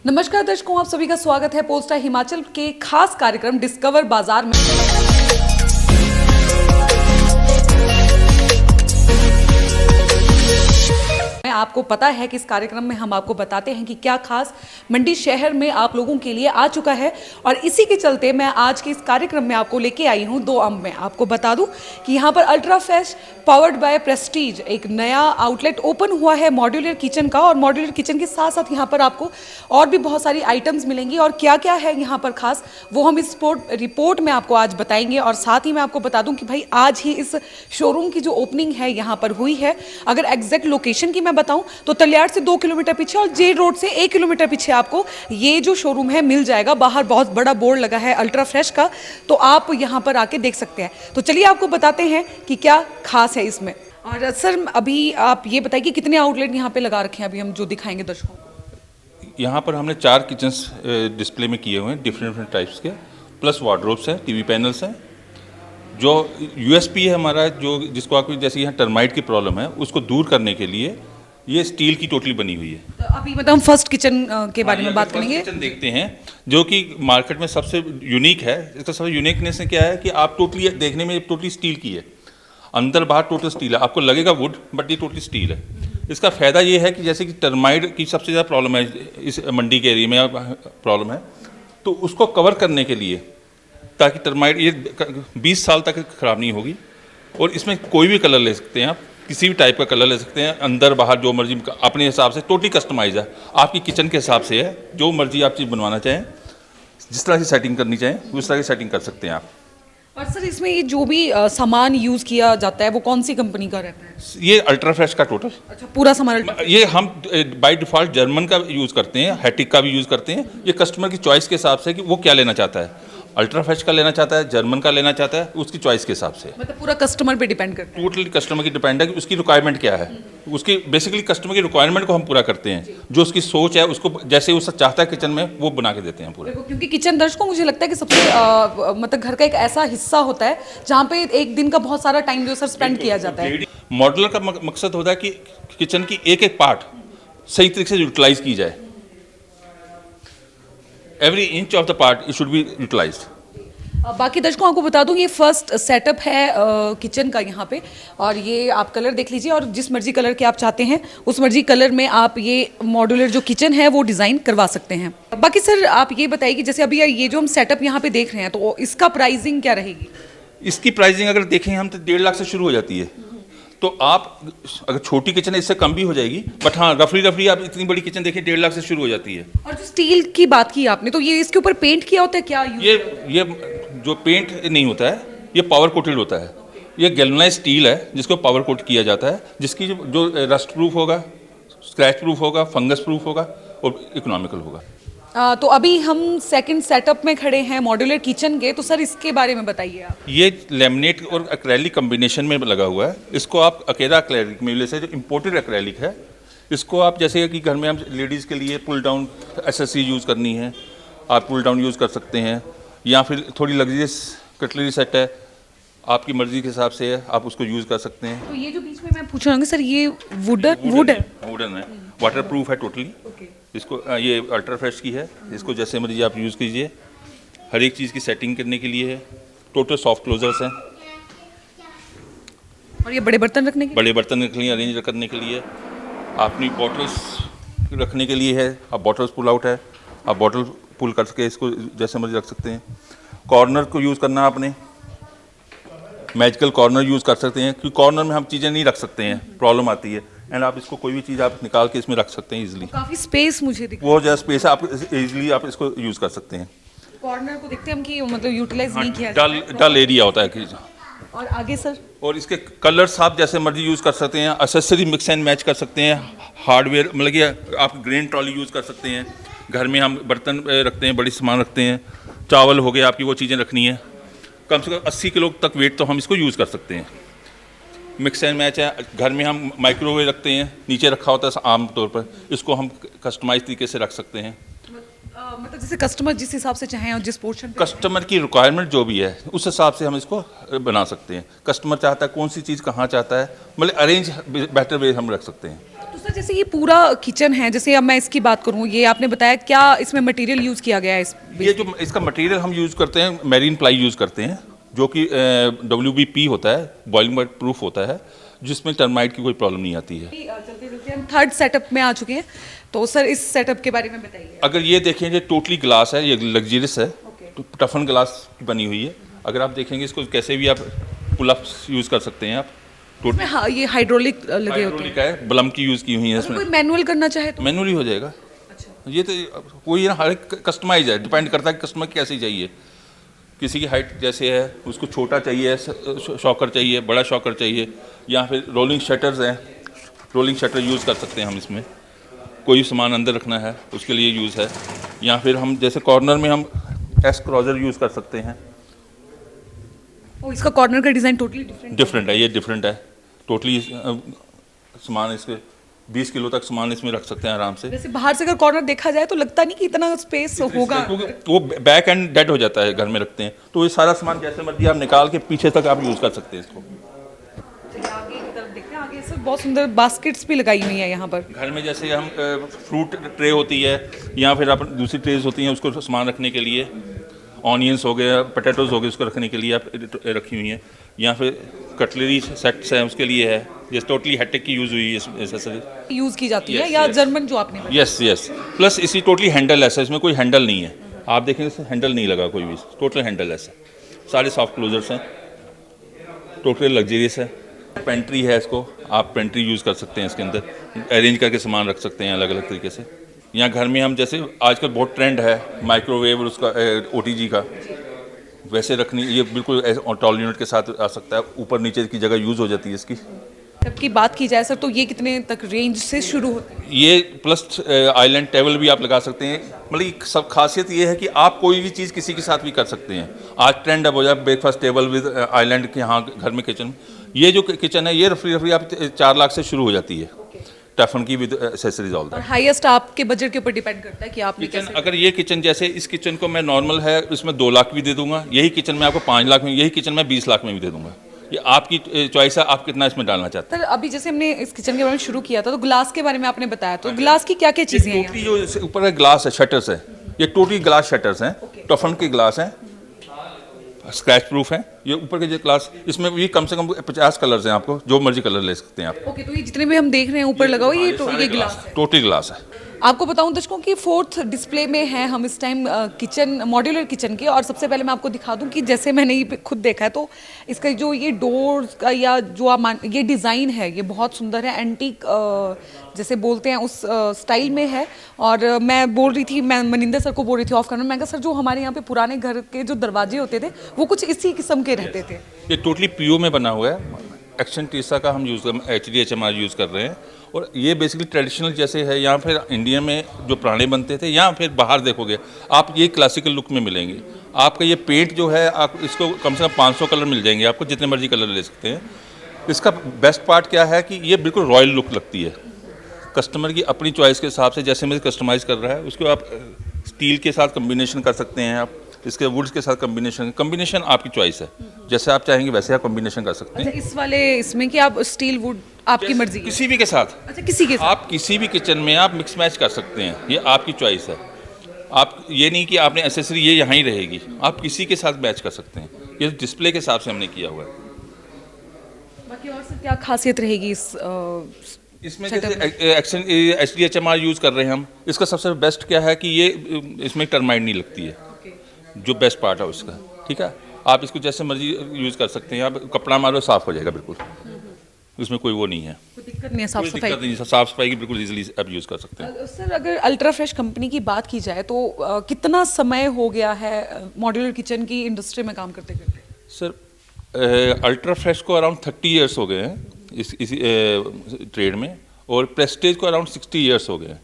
नमस्कार दर्शकों, आप सभी का स्वागत है पोस्टा हिमाचल के खास कार्यक्रम डिस्कवर बाजार में। आपको पता है कि इस कार्यक्रम में हम आपको बताते हैं कि क्या खास मंडी शहर में आप लोगों के लिए आ चुका है, और इसी के चलते मैं आज के इस कार्यक्रम में आपको लेके आई हूं 2 अंब में। आपको बता दूं कि यहां पर ultra fresh powered by Prestige एक नया आउटलेट ओपन हुआ है मॉड्यूलर किचन का, और मॉड्यूलर किचन के साथ साथ यहाँ पर आपको और भी बहुत सारी आइटम्स मिलेंगी, और क्या क्या है यहाँ पर खास वो हम इस रिपोर्ट में आपको आज बताएंगे। और साथ ही मैं आपको बता दूं कि भाई आज ही इस शोरूम की जो ओपनिंग है यहाँ पर हुई है। अगर एग्जैक्ट लोकेशन की मैं बताऊं तो तलियाड़ से 2 किलोमीटर पीछे और जे रोड से 1 किलोमीटर पीछे आपको ये जो शोरूम है मिल जाएगा। बाहर बहुत बड़ा बोर्ड लगा है अल्ट्रा फ्रेश का, तो आप यहाँ पर आके देख सकते हैं। तो चलिए आपको बताते हैं कि क्या खास है इसमें। और सर अभी आप ये बताइए कि कितने आउटलेट यहाँ पे लगा रखे हैं अभी हम जो दिखाएंगे दर्शकों को। यहाँ पर हमने 4 किचन्स डिस्प्ले में किए हुए हैं डिफरेंट टाइप्स के, प्लस वार्डरोब्स हैं, टीवी पैनल्स हैं। जो यूएसपी है हमारा, जो जिसको आपको जैसे यहाँ टर्माइट की प्रॉब्लम है उसको दूर करने के लिए ये स्टील की टोटली बनी हुई है। तो अभी मतलब हम फर्स्ट किचन के बारे में बात करेंगे। किचन देखते हैं जो कि मार्केट में सबसे यूनिक है। इसका सबसे यूनिकनेस क्या है कि आप टोटली देखने में टोटली स्टील की है, अंदर बाहर टोटल स्टील है। आपको लगेगा वुड, बट ये टोटली स्टील है। इसका फ़ायदा ये है कि जैसे कि टर्माइट की सबसे ज़्यादा प्रॉब्लम है इस मंडी के एरिया में प्रॉब्लम है, तो उसको कवर करने के लिए, ताकि टर्माइट ये 20 साल तक ख़राब नहीं होगी। और इसमें कोई भी कलर ले सकते हैं आप, किसी भी टाइप का कलर ले सकते हैं, अंदर बाहर जो मर्जी अपने हिसाब से टोटली कस्टमाइज है। आपकी किचन के हिसाब से है, जो मर्जी आप चीज़ बनवाना चाहें, जिस तरह की सेटिंग करनी चाहें उस तरह की सेटिंग कर सकते हैं आप। और सर इसमें ये जो भी सामान यूज़ किया जाता है वो कौन सी कंपनी का रहता है? ये अल्ट्रा फ्रेश का टोटल। अच्छा, पूरा सामान ये हम बाय डिफ़ॉल्ट जर्मन का यूज़ करते हैं, हैटिक का भी यूज़ करते हैं। ये कस्टमर की चॉइस के हिसाब से कि वो क्या लेना चाहता है, अल्ट्रा फ्रेश का लेना चाहता है, जर्मन का लेना चाहता है, उसकी चॉइस के हिसाब से। मतलब पूरा कस्टमर पे डिपेंड करता है। टोटली कस्टमर की डिपेंड है कि उसकी रिक्वायरमेंट क्या है। उसकी बेसिकली कस्टमर की रिक्वायरमेंट को हम पूरा करते हैं, जो उसकी सोच है उसको जैसे वो चाहता है किचन में वो बना के देते हैं पूरा। क्योंकि किचन दर्शकों मुझे लगता है कि सबसे मतलब घर का एक ऐसा हिस्सा होता है जहाँ पे एक दिन का बहुत सारा टाइम जो सर स्पेंड किया जाता है। मॉडुलर का मकसद होता है कि किचन की एक एक पार्ट सही तरीके से यूटिलाइज की जाए। Every inch of the part it should be utilised. बाकी दर्शकों आपको बता दूं ये फर्स्ट सेटअप है किचन का यहाँ पे, और ये आप कलर देख लीजिए, और जिस मर्जी कलर के आप चाहते हैं उस मर्जी कलर में आप ये मॉड्यूलर जो किचन है वो डिज़ाइन करवा सकते हैं। बाकी सर आप ये बताइए कि जैसे अभी ये जो हम सेटअप यहाँ पे देख रहे हैं तो इसका प्राइसिंग क्या रहेगी? इसकी प्राइसिंग अगर देखें हम तो 1.5 लाख से शुरू हो जाती है। तो आप अगर छोटी किचन है इससे कम भी हो जाएगी, बट हाँ रफली आप इतनी बड़ी किचन देखें 1.5 लाख से शुरू हो जाती है। और जो स्टील की बात की आपने, तो ये इसके ऊपर पेंट किया होता है क्या? ये जो पेंट नहीं होता है, ये पावर कोटेड होता है। ये गैल्वनाइज स्टील है जिसको पावर कोट किया जाता है, जिसकी जो रस्ट प्रूफ होगा, स्क्रैच प्रूफ होगा, फंगस प्रूफ होगा और इकोनॉमिकल होगा। तो अभी हम सेकंड सेटअप में खड़े हैं मॉड्यूलर किचन के, तो सर इसके बारे में बताइए आप। ये लेमिनेट और एक्रेलिक कॉम्बिनेशन में लगा हुआ है। इसको आप अकेला एक्रेलिक में ले सकते, जो इम्पोर्टेड एक्रेलिक है। इसको आप जैसे कि घर में हम लेडीज़ के लिए पुल डाउन एसेसरी यूज़ करनी है, आप पुल डाउन यूज़ कर सकते हैं, या फिर थोड़ी लग्जरियस कटलरी सेट है, आपकी मर्ज़ी के हिसाब से है, आप उसको यूज़ कर सकते हैं। तो ये जो बीच में मैं पूछ रहा हूँ सर, ये वुड है? वुडन है, वाटर प्रूफ है टोटली। इसको ये अल्ट्रा फ्रेश की है, इसको जैसे मर्जी आप यूज़ कीजिए। हर एक चीज़ की सेटिंग करने के लिए है। टोटल सॉफ्ट क्लोजर्स हैं। और ये बड़े बर्तन रखने के बड़े बर्तन रखने के लिए, अरेंज करने के लिए, अपनी बॉटल्स रखने के लिए है। आप बॉटल्स पुल आउट है, आप बॉटल पुल करके इसको जैसे मर्जी रख सकते हैं। कॉर्नर को यूज़ करना आपने, मैजिकल कॉर्नर यूज़ कर सकते हैं, क्योंकि कॉर्नर में हम चीज़ें नहीं रख सकते हैं, प्रॉब्लम आती है। एंड आप इसको कोई भी चीज़ आप निकाल के इसमें रख सकते हैं इजीली। काफ़ी स्पेस मुझे दिखता वो जो स्पेस है आप इजीली आप इसको यूज़ कर सकते हैं। कॉर्नर को देखते हैं हम कि मतलब यूटिलाइज नहीं किया डल एरिया होता है कि। और आगे सर? और इसके कलर्स आप जैसे मर्जी यूज़ कर सकते हैं। एक्सेसरी मिक्स एंड मैच कर सकते हैं। हार्डवेयर मतलब कि आप ग्रेन ट्रॉली यूज़ कर सकते हैं। घर में हम बर्तन रखते हैं, बड़ी सामान रखते हैं, चावल हो गए, आपकी वो चीज़ें रखनी है। कम से कम 80 किलो तक वेट तो हम इसको यूज़ कर सकते हैं। मिक्स एंड मैच है। घर में हम माइक्रोवेव रखते हैं, नीचे रखा होता है आम तौर पर, इसको हम कस्टमाइज तरीके से रख सकते हैं। मतलब जैसे कस्टमर जिस हिसाब से चाहें और जिस पोर्शन कस्टमर की रिक्वायरमेंट जो भी है उस हिसाब से हम इसको बना सकते हैं। कस्टमर चाहता है कौन सी चीज़ कहाँ चाहता है, मतलब अरेंज बेटर वे हम रख सकते हैं। तो सर जैसे ये पूरा किचन है, जैसे अब मैं इसकी बात करूँ, ये आपने बताया क्या इसमें मटेरियल यूज़ किया गया है इस ये जो इसका मटेरियल हम यूज़ करते हैं मैरीन प्लाई यूज़ करते हैं, जो कि WBP होता है, बॉइलिंग प्रूफ होता है, जिसमें टर्माइट की कोई प्रॉब्लम नहीं आती है। चलते चलते हम थर्ड सेटअप में आ चुके हैं, तो सर इस सेटअप के बारे में बताइए। अगर ये देखें, ये टोटली ग्लास है, ये लग्जरियस है, तो टफन ग्लास की बनी हुई है। अगर आप देखेंगे इसको कैसे भी आप पुल अप्स यूज़ कर सकते हैं आप। इसमें हाँ, ये हाइड्रोलिक लगे होते हैं। हाइड्रोलिक है, बलम की यूज़ की हुई है अगर इसमें। कोई मैनुअल करना चाहे तो मैनुअली हो जाएगा। अच्छा। ये तो कोई ना, हर एक कस्टमाइज है, डिपेंड करता है कस्टमर कैसी चाहिए। किसी की हाइट जैसे है, उसको छोटा चाहिए, शॉकर चाहिए, बड़ा शॉकर चाहिए, या फिर रोलिंग शटर्स हैं, रोलिंग शटर यूज़ कर सकते हैं हम इसमें। कोई सामान अंदर रखना है उसके लिए यूज़ है, या फिर हम जैसे कॉर्नर में हम एस क्रॉजर यूज़ कर सकते हैं। ओ, इसका कॉर्नर का डिज़ाइन टोटली डिफरेंट है, ये डिफरेंट है टोटली। सामान इसके 20 किलो तक सामान इसमें रख सकते हैं आराम से। वैसे बाहर से अगर कॉर्नर देखा जाए तो लगता नहीं कि इतना स्पेस होगा। क्योंकि वो बैक एंड डेड हो जाता है, घर में रखते हैं, तो ये सारा सामान जैसे मर्जी आप निकाल के पीछे तक आप यूज़ कर सकते हैं इसको। चलिए आगे की तरफ देखते हैं। आगे सर बहुत सुंदर बास्केट्स भी लगाई हुई है यहाँ पर। घर में जैसे हम फ्रूट ट्रे होती है, या फिर आप दूसरी ट्रेज होती हैं उसको सामान रखने के लिए, ऑनियंस हो गए, पोटैटोज हो गए, उसको रखने के लिए आप रखी हुई हैं, या फिर कटलरी सेट्स हैं उसके लिए है। ये टोटली हैटेक की यूज़ हुई है एसेसरी, यूज़ की जाती है, Yes, या yes. जर्मन जो आपने बताया। Yes yes. प्लस इसी टोटली हैंडल है, इसमें कोई हैंडल नहीं है। आप देखेंगे इसमें हैंडल नहीं लगा कोई भी, टोटल हैंडल है। सारे सॉफ्ट क्लोजर्स हैं, टोटली लग्जरियस है। पेंट्री है, इसको आप पेंट्री यूज़ कर सकते हैं, इसके अंदर अरेंज करके सामान रख सकते हैं अलग अलग तरीके से। या घर में हम जैसे आजकल बहुत ट्रेंड है माइक्रोवेव और उसका OTG का, वैसे रखनी, ये बिल्कुल टॉल यूनिट के साथ आ सकता है, ऊपर नीचे की जगह यूज़ हो जाती है इसकी। जब की बात की जाए सर, तो ये कितने तक रेंज से शुरू होते हैं? ये प्लस आइलैंड टेबल भी आप लगा सकते हैं। मतलब सब खासियत ये है कि आप कोई भी चीज़ किसी के साथ भी कर सकते हैं। आज ट्रेंड अब हो जाए ब्रेकफास्ट टेबल विद आइलैंड के, यहाँ घर में किचन। ये जो किचन है ये रफली आप 4 लाख से शुरू हो जाती है, टफन की विद एसेसरीज ऑल और हाईएस्ट आपके बजट के ऊपर डिपेंड करता है कि आपने किचन। कैसे। अगर ये किचन जैसे इस किचन को मैं नॉर्मल है इसमें 2 लाख भी दे दूंगा, यही किचन मैं आपको 5 लाख में, यही किचन मैं 20 लाख में भी दे दूंगा। ये आपकी चॉइस है, आप कितना इसमें डालना चाहते हैं। सर अभी जैसे हमने इस किचन के बारे में शुरू किया था, तो ग्लास के बारे में आपने बताया, तो ग्लास की क्या क्या चीज़ें हैं? टोटली जो ऊपर है ग्लास है, शटर्स है, ये टोटली ग्लास शटर्स हैं, टफन के ग्लास हैं, स्क्रैच प्रूफ है। ये ऊपर के जो ग्लास, इसमें भी कम से कम 50 कलर्स हैं, आपको जो मर्जी कलर ले सकते हैं आप। ओके, तो ये जितने भी हम देख रहे हैं ऊपर लगा हुआ, ये ग्लास है। टोटली ग्लास है। आपको बताऊं दर्शकों कि 4th डिस्प्ले में है हम इस टाइम किचन, मॉड्यूलर किचन के। और सबसे पहले मैं आपको दिखा दूं कि जैसे मैंने ये खुद देखा है, तो इसका जो ये डोर्स का या जो आप ये डिज़ाइन है, ये बहुत सुंदर है, एंटीक जैसे बोलते हैं उस स्टाइल में है। और मैं बोल रही थी, मैं मनिंदर सर को बोल रही थी ऑफ कैमरा, मैं कहा सर जो हमारे यहाँ पे पुराने घर के जो दरवाजे होते थे वो कुछ इसी किस्म के रहते थे। ये टोटली PO में बना हुआ है, एक्शन टीसा का हम यूज़ HDHMR यूज़ कर रहे हैं। और ये बेसिकली ट्रेडिशनल जैसे है, या फिर इंडिया में जो पुराने बनते थे, या फिर बाहर देखोगे आप ये क्लासिकल लुक में मिलेंगे। आपका ये पेंट जो है, आप इसको कम से कम 500 कलर मिल जाएंगे आपको, जितने मर्जी कलर ले सकते हैं। इसका बेस्ट पार्ट क्या है कि ये बिल्कुल रॉयल लुक लगती है। कस्टमर की अपनी चॉइस के हिसाब से जैसे मैं कस्टमाइज़ कर रहा है, उसको आप स्टील के साथ कम्बिनेशन कर सकते हैं, आप इसके वुड्स के साथ कम्बिनेशन आपकी चॉइस है, जैसे आप चाहेंगे वैसे आप कम्बिनेशन कर सकते हैं। अच्छा, इस वाले इसमें कि आप स्टील वुड आपकी मर्जी है? किसी भी के साथ, अच्छा, किसी के साथ आप किसी भी किचन में आप मिक्स मैच कर सकते हैं, ये आपकी चॉइस है। आप ये नहीं कि आपने एसेसरी ये यहाँ ही रहेगी, आप किसी के साथ मैच कर सकते हैं। ये डिस्प्ले के हिसाब से हमने किया हुआ है। बाकी और सर क्या खासियत रहेगी इस इसमें जैसे एक्शन HDHMR यूज़ कर रहे हैं हम, इसका सबसे बेस्ट क्या है कि ये इसमें टर्माइट नहीं लगती है, जो बेस्ट पार्ट है उसका। ठीक है, आप इसको जैसे मर्जी यूज़ कर सकते हैं, आप कपड़ा मारो साफ़ हो जाएगा बिल्कुल, उसमें कोई वो नहीं है, कोई दिक्कत नहीं है साफ कोई सफाई दिक्कत नहीं है, साफ़ सफाई की बिल्कुल इजीली आप यूज़ कर सकते हैं। सर अगर अल्ट्रा फ्रेश कंपनी की बात की जाए तो कितना समय हो गया है मॉड्यूलर किचन की इंडस्ट्री में काम करते करते? सर अल्ट्रा फ्रेश को अराउंड 30 ईयर्स हो गए हैं इसी ट्रेड में, और प्रेस्टेज को अराउंड 60 ईयर्स हो गए हैं।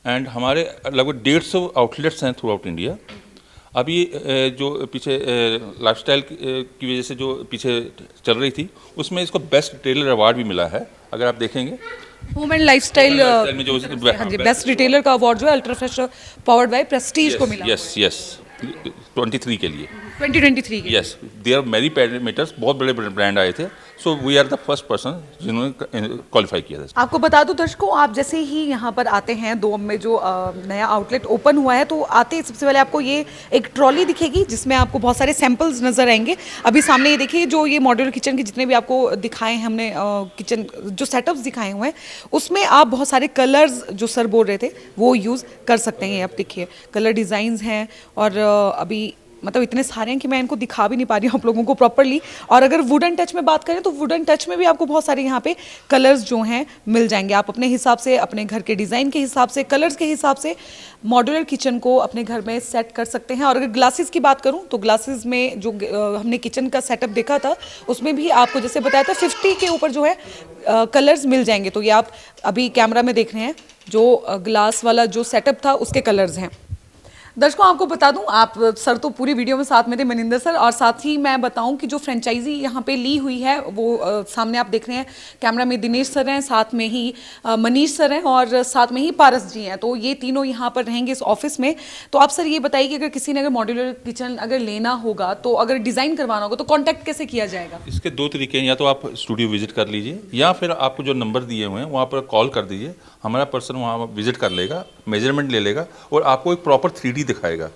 एंड हमारे लगभग 150 आउटलेट्स हैं थ्रू आउट इंडिया। अभी जो पीछे लाइफस्टाइल की वजह से जो पीछे चल रही थी, उसमें इसको बेस्ट रिटेलर अवार्ड भी मिला है। अगर आप देखेंगे होम एंड लाइफस्टाइल में जो हाँ जी, बेस्ट रिटेलर का अवार्ड जो है ultra fresh powered by Prestige को मिला। यस यस 23 के लिए 2023 के। यस, देयर मेरी पैरामीटर्स, बहुत बड़े बड़े ब्रांड आए थे, so we are the first person जिन्होंने क्वालिफाई किया था। आपको बता दूं दर्शकों, आप जैसे ही यहाँ पर आते हैं दो में जो नया आउटलेट ओपन हुआ है, तो आते ही सबसे पहले आपको ये एक ट्रॉली दिखेगी जिसमें आपको बहुत सारे सैंपल्स नजर आएंगे। अभी सामने ये देखिए, जो ये मॉड्यूलर किचन के जितने भी आपको दिखाए हैं हमने किचन जो सेटअप्स दिखाए हुए हैं, उसमें आप बहुत सारे कलर्स जो सर बोल रहे थे वो यूज़ कर सकते हैं। आप देखिए कलर डिज़ाइंस हैं और अभी मतलब इतने सारे हैं कि मैं इनको दिखा भी नहीं पा रही हूँ आप लोगों को प्रॉपरली। और अगर वुडन टच में बात करें तो वुडन टच में भी आपको बहुत सारे यहाँ पे कलर्स जो हैं मिल जाएंगे। आप अपने हिसाब से, अपने घर के डिज़ाइन के हिसाब से, कलर्स के हिसाब से मॉड्यूलर किचन को अपने घर में सेट कर सकते हैं। और अगर ग्लासेस की बात करूँ तो ग्लासेस में जो हमने किचन का सेटअप देखा था उसमें भी आपको जैसे बताया था 50 के ऊपर जो है कलर्स मिल जाएंगे। तो ये आप अभी कैमरा में देख रहे हैं जो ग्लास वाला जो सेटअप था उसके कलर्स हैं। दर्शकों आपको बता दूं, आप सर तो पूरी वीडियो में साथ में थे, मनिंदर सर, और साथ ही मैं बताऊं कि जो फ्रेंचाइजी यहाँ पे ली हुई है वो सामने आप देख रहे हैं कैमरा में दिनेश सर हैं, साथ में ही मनीष सर हैं और साथ में ही पारस जी हैं। तो ये तीनों यहाँ पर रहेंगे इस ऑफिस में। तो आप सर ये बताइए कि अगर किसी ने अगर मॉड्यूलर किचन अगर लेना होगा तो अगर डिज़ाइन करवाना होगा तो कॉन्टैक्ट कैसे किया जाएगा? इसके दो तरीके हैं, या तो आप स्टूडियो विजिट कर लीजिए या फिर आपको जो नंबर दिए हुए हैं वहाँ पर कॉल कर दीजिए। हमारा पर्सन वहाँ विजिट कर लेगा, मेजरमेंट ले लेगा और आपको एक प्रॉपर 3D दिखाएगा।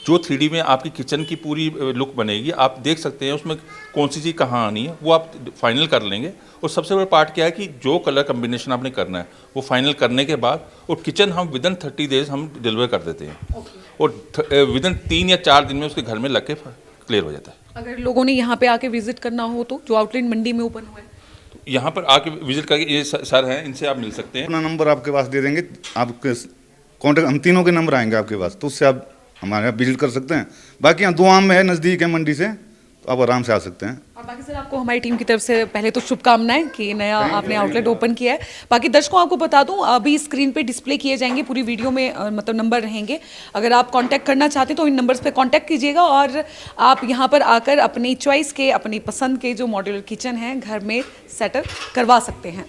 जो 3D में आपकी किचन की पूरी लुक बनेगी, आप देख सकते हैं उसमें कौन सी चीज़ कहाँ आनी है, वो आप फाइनल कर लेंगे। और सबसे बड़ा पार्ट क्या है कि जो कलर कम्बिनेशन आपने करना है वो फाइनल करने के बाद, और किचन हम विदिन 30 डेज हम डिलीवर कर देते हैं और विदिन 3 या 4 दिन में उसके घर में लग के क्लियर हो जाता है। अगर लोगों ने यहाँ पे आके विजिट करना हो तो जो आउटलेट मंडी में ओपन हुआ है, यहाँ पर आके विजिट करके, ये सर हैं, इनसे आप मिल सकते हैं। अपना नंबर आपके पास दे देंगे, आपके कॉन्टैक्ट, हम तीनों के नंबर आएंगे आपके पास, तो उससे आप हमारे यहाँ विजिट कर सकते हैं। बाकी यहाँ 2 आम में है, नज़दीक है मंडी से, तो आप आराम से आ सकते हैं। और बाकी सर आपको हमारी टीम की तरफ से पहले तो शुभकामनाएं कि नया आपने आउटलेट ओपन किया है। बाकी दर्शकों आपको बता दूं, अभी स्क्रीन पे डिस्प्ले किए जाएंगे पूरी वीडियो में, मतलब नंबर रहेंगे। अगर आप कांटेक्ट करना चाहते हैं तो इन नंबर्स पे कांटेक्ट कीजिएगा और आप यहां पर आकर अपनी चॉइस के, अपनी पसंद के जो मॉड्यूलर किचन है घर में सेटअप करवा सकते हैं।